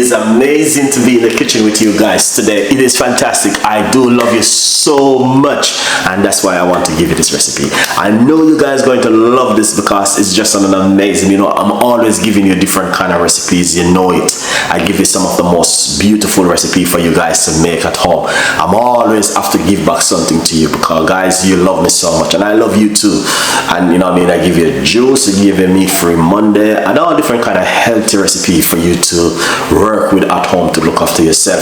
is amazing to be in the kitchen with you guys today. It is fantastic. I do love you so much, and that's why I want to give you this recipe. I know you guys are going to love this because it's just an amazing, you know, I'm always giving you different kind of recipes, you know it. I give you some of the most beautiful recipe for you guys to make at home. I'm always have to give back something to you because guys, you love me so much and I love you too. And you know what I mean, I give you juice, I give you meat-free Monday, and all different kind of healthy recipe for you to work with at home to look after yourself.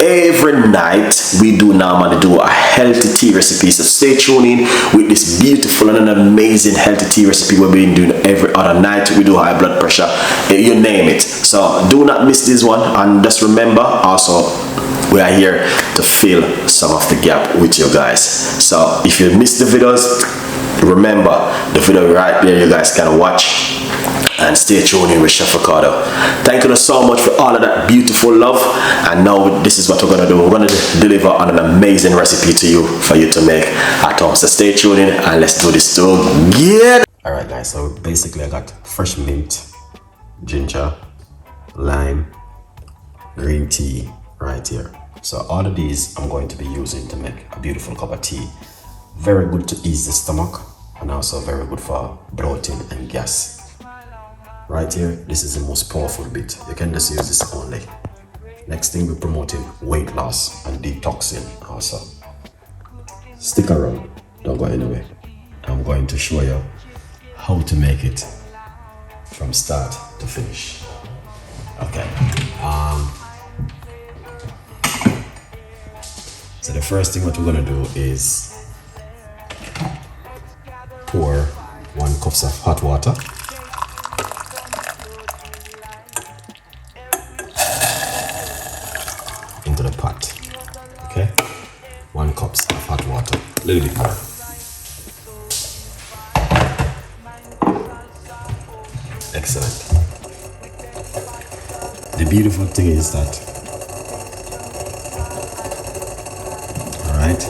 Every night we do normally do a healthy tea recipe, so stay tuned in with this beautiful and an amazing healthy tea recipe we've been doing every other night. We do high blood pressure, you name it. So do not miss this one, and just remember also we are here to fill some of the gap with you guys. So if you missed the videos, remember the video right there, you guys can watch, and stay tuned in with Chef Ricardo. Thank you so much for all of that beautiful love, and now this is what we're gonna do. We're gonna deliver on an amazing recipe to you for you to make at home. So stay tuned in and let's do this together. All right guys, so basically I got fresh mint, ginger, lime, green tea right here. So all of these I'm going to be using to make a beautiful cup of tea. Very good to ease the stomach and also very good for bloating and gas. Right here, this is the most powerful bit. You can just use this only. Next thing, we're promoting weight loss and detoxing also. Stick around, don't go anywhere. I'm going to show you how to make it from start to finish. Okay. So the first thing what we're gonna do is pour 1 cup of hot water. Into the pot. Okay? 1 cup of hot water. A little bit more. Excellent. The beautiful thing is that, alright,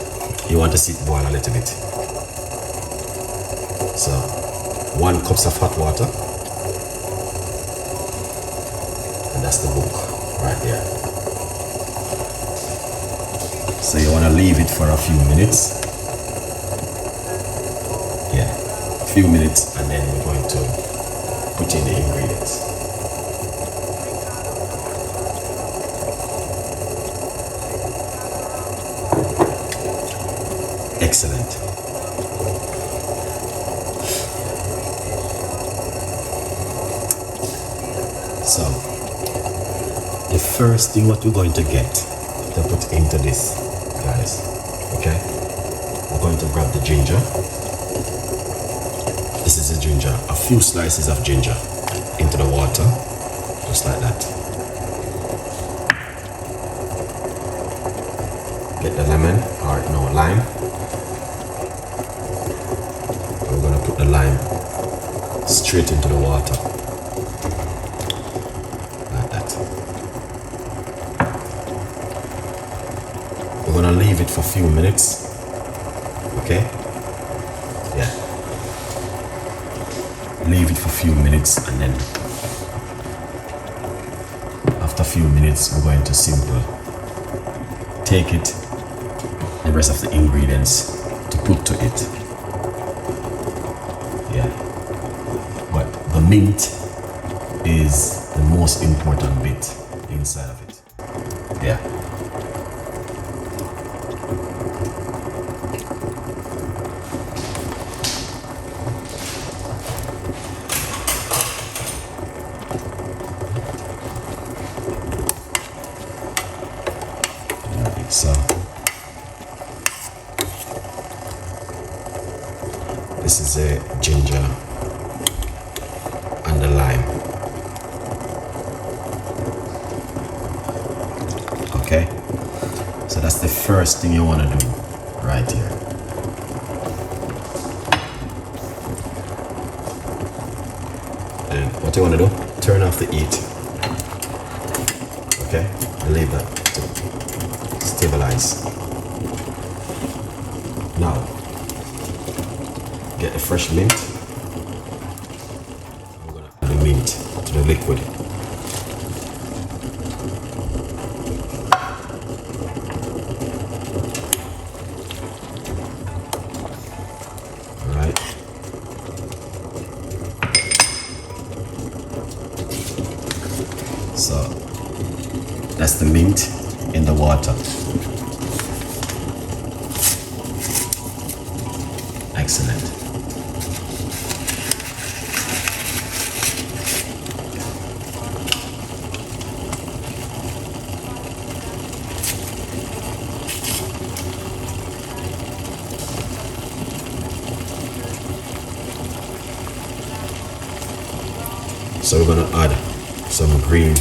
you want to see it boil a little bit. So 1 cup of hot water, and that's the book right there. So you want to leave it for a few minutes. Yeah, a few minutes, and then we're going to put in the ingredients. Excellent. So the first thing what we're going to get to put into this, guys, okay, we're going to grab the ginger. This is the ginger, a few slices of ginger into the water, just like that. Get the lemon, or no, lime. We're going to put the lime straight into the water, like that. We're going to leave it for a few minutes, okay? Yeah. Leave it for a few minutes, and then after a few minutes we're going to simply take it, the rest of the ingredients to put to it. Yeah, but the mint is the most important bit inside of it. Yeah. So this is the ginger and the lime. Okay, so that's the first thing you want to do right here. And what you want to do, turn off the heat. Okay, and leave that to stabilize. Now get the fresh mint. We're gonna add the mint to the liquid. So that's the mint in the water. Excellent. So we're gonna add some a green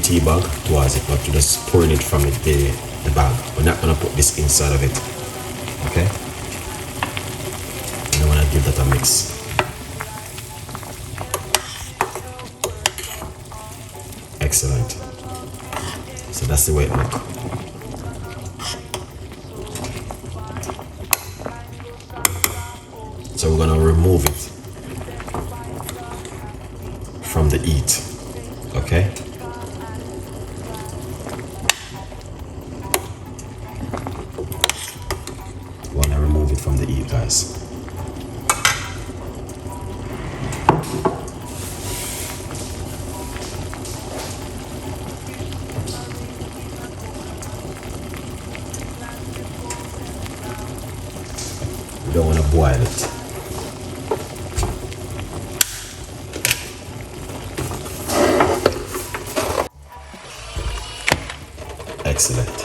tea bag towards it, but you're just pouring it from the bag. We're not gonna put this inside of it, okay? And I wanna give that a mix. Excellent. So that's the way it looks. So we're gonna remove it from the heat, okay? We wanna remove it from the heat, guys. We don't wanna boil it. Excellent.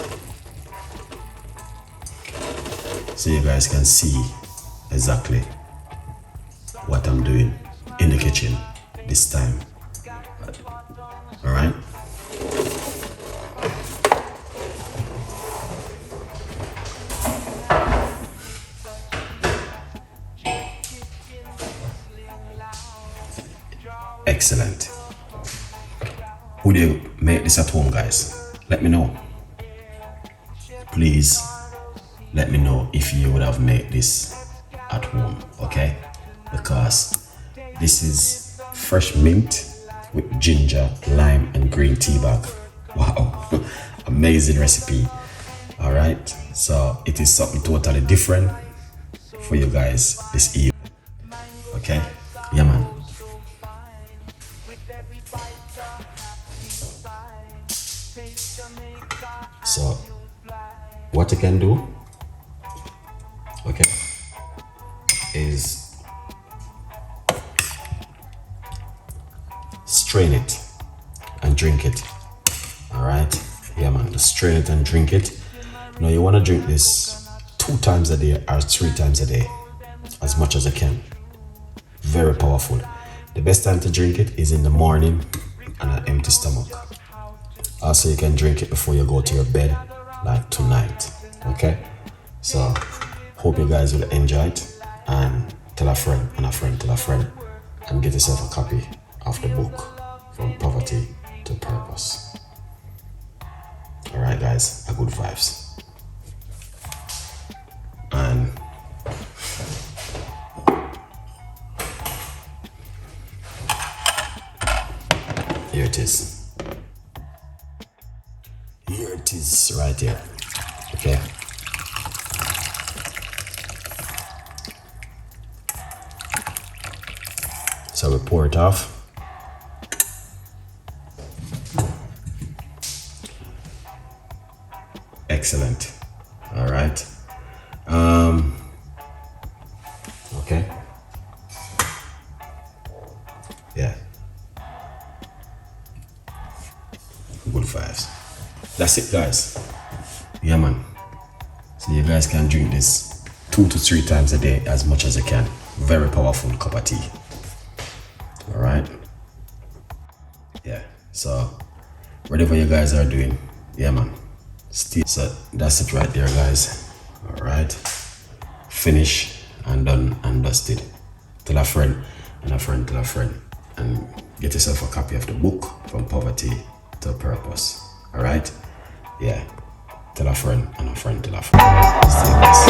So you guys can see exactly what I'm doing in the kitchen this time. All right. Excellent. Would you make this at home, guys? Let me know. Please let me know if you would have made this at home, okay? Because this is fresh mint with ginger, lime, and green tea bag. Wow, amazing recipe. All right, so it is something totally different for you guys this evening, okay? Yeah, man. So what you can do, okay, is strain it and drink it. All right, yeah, man, just strain it and drink it. Now you want to drink this 2 times a day or 3 times a day, as much as you can. Very powerful. The best time to drink it is in the morning on an empty stomach. Also, you can drink it before you go to your bed, like tonight, okay? So, hope you guys will enjoy it, and tell a friend and a friend tell a friend, and get yourself a copy of the book, From Poverty to Purpose. All right, guys, a good vibes. And here it is. Here it is, right here. Okay. So we pour it off. Excellent. All right. Okay. Yeah. Good vibes. That's it, guys. Yeah, man. So you guys can drink this 2 to 3 times a day, as much as you can. Very powerful cup of tea. All right. Yeah. So whatever you guys are doing, yeah, man. So that's it right there, guys. All right. Finish and done and dusted. Tell a friend and a friend tell a friend, and get yourself a copy of the book, From Poverty to Purpose. All right. Yeah. Tell a friend and a friend tell a friend. See you guys.